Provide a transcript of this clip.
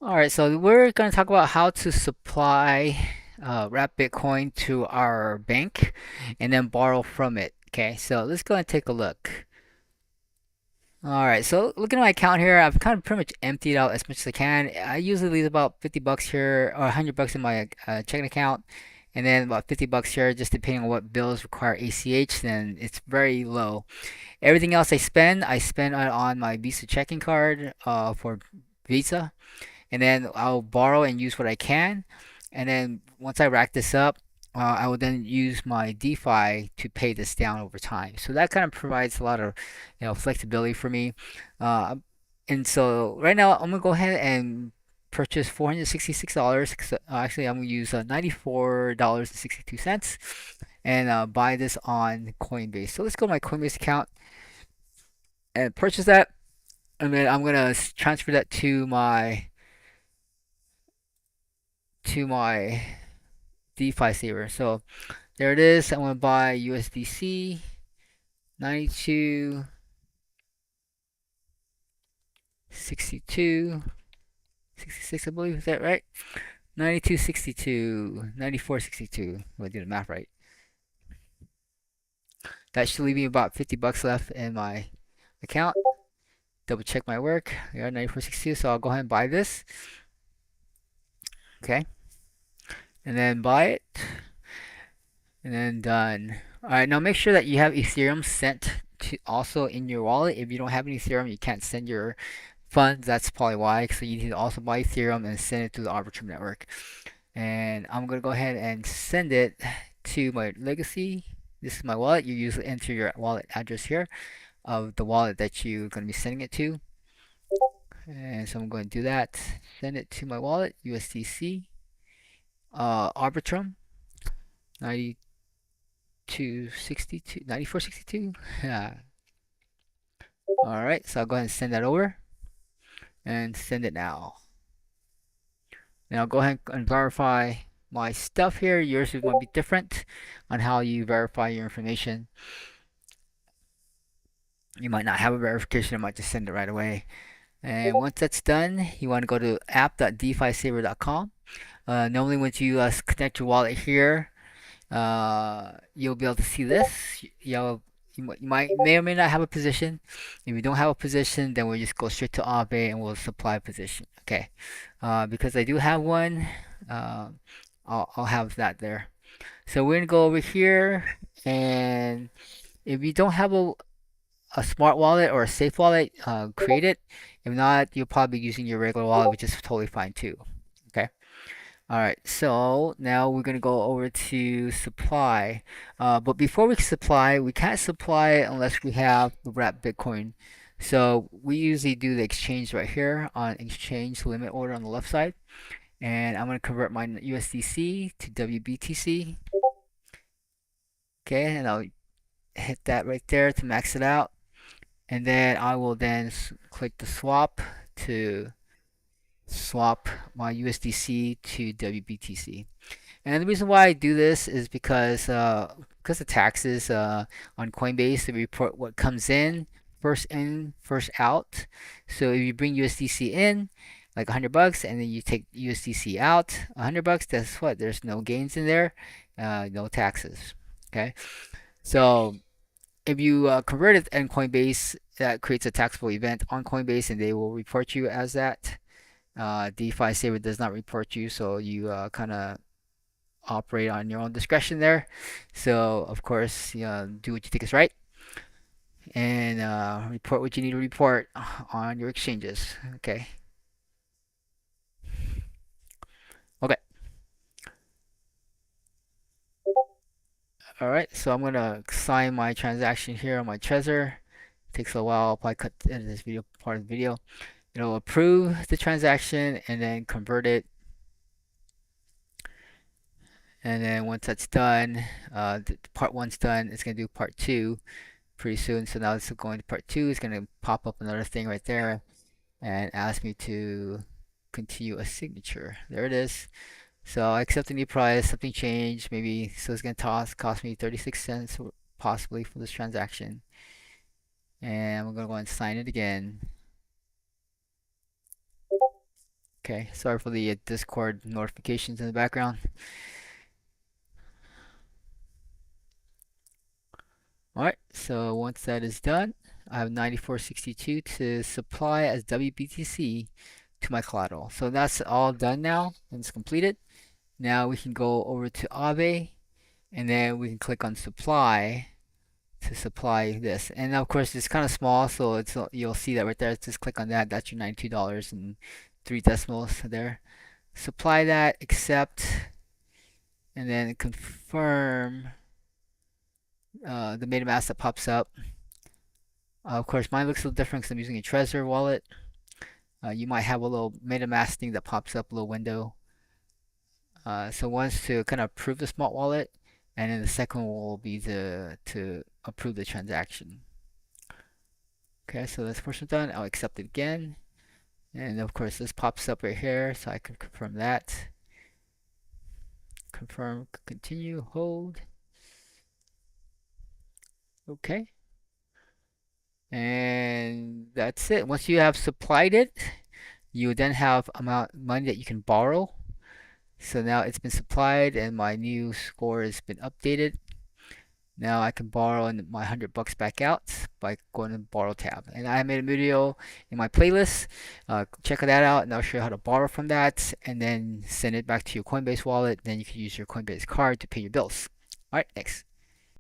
All right, so we're going to talk about how to supply wrap Bitcoin to our bank and then borrow from it. Okay, so let's go and take a look. All right, so looking at my account here, I've kind of pretty much emptied out as much as I can. I usually leave about 50 bucks here or 100 bucks in my checking account, and then about 50 bucks here, just depending on what bills require ACH, then it's very low. Everything else I spend on my Visa checking card for Visa, and then I'll borrow and use what I can. And then once I rack this up, I will then use my DeFi to pay this down over time. So that kind of provides a lot of, flexibility for me. Uh, and so right now I'm gonna go ahead and purchase $466. Actually, I'm gonna use $94.62 and buy this on Coinbase. So let's go to my Coinbase account and purchase that, and then I'm gonna transfer that to my DeFi saver. So there it is. I'm gonna buy USDC 92.62, 66, I believe. Is that right? 92.62, 94.62. I'm gonna do the math right. That should leave me about 50 bucks left in my account. Double check my work. Yeah, 94.62. So I'll go ahead and buy this. Okay, and then buy it, and then done. All right, now make sure that you have Ethereum sent to also in your wallet. If you don't have any Ethereum, you can't send your funds. That's probably why. So you need to also buy Ethereum and send it to the Arbitrum network. And I'm gonna go ahead and send it to my legacy. This is my wallet. You usually enter your wallet address here of the wallet that you're gonna be sending it to. And so I'm going to do that. Send it to my wallet, USDC, Arbitrum, 92.62, 94.62. Yeah. All right, so I'll go ahead and send that over and send it now. Now I'll go ahead and verify my stuff here. Yours is going to be different on how you verify your information. You might not have a verification, it might just send it right away. And once that's done, you want to go to app.defisaver.com. Normally, once you connect your wallet here, you'll be able to see this. You may or may not have a position. If you don't have a position, then we'll just go straight to Aave and we'll supply a position. Okay, because I do have one, uh, I'll have that there. So we're gonna go over here, and if you don't have a smart wallet or a safe wallet, create it. If not, you'll probably be using your regular wallet, which is totally fine too. Okay. All right, so now we're gonna go over to supply. But before we supply, we can't supply unless we have the wrap Bitcoin. So we usually do the exchange right here on exchange limit order on the left side. And I'm gonna convert my USDC to WBTC. Okay, and I'll hit that right there to max it out. And then I will then click the swap to swap my USDC to WBTC. And the reason why I do this is because of taxes on Coinbase, they report what comes in, first out. So if you bring USDC in, like 100 bucks, and then you take USDC out, 100 bucks, that's what? There's no gains in there, no taxes. Okay, so if you convert it in Coinbase, that creates a taxable event on Coinbase, and they will report you as that. DeFi Saver does not report you, so you kind of operate on your own discretion there. So of course, do what you think is right, and report what you need to report on your exchanges. Okay. Okay. All right. So I'm gonna sign my transaction here on my Trezor. Takes a while. I'll probably cut in this video part of the video. It'll approve the transaction and then convert it. And then once that's done, part one's done. It's gonna do part two pretty soon. So now it's going to part two. It's gonna pop up another thing right there and ask me to continue a signature. There it is. So I accept the new price. Something changed. Maybe so it's gonna cost me 36 cents possibly for this transaction. And I'm gonna go and sign it again. Okay, sorry for the Discord notifications in the background. Alright, so once that is done, I have 9462 to supply as WBTC to my collateral. So that's all done now, and it's completed. Now we can go over to Aave, and then we can click on supply to supply this. And of course, it's kind of small, so you'll see that right there. Just click on that. That's your $92 and 3 decimals there. Supply that, accept, and then confirm the MetaMask that pops up. Of course, mine looks a little different because I'm using a Trezor wallet. You might have a little MetaMask thing that pops up, a little window. So one's to kind of approve the smart wallet, and then the second one will be to approve the transaction. Okay, so this portion done. I'll accept it again, and of course this pops up right here, so I can confirm that. Confirm, continue, hold. Okay, and that's it. Once you have supplied it, you then have amount money that you can borrow. So now it's been supplied and my new score has been updated. Now I can borrow my $100 back out by going to the borrow tab. And I made a video in my playlist. Check that out and I'll show you how to borrow from that and then send it back to your Coinbase wallet. Then you can use your Coinbase card to pay your bills. All right, thanks.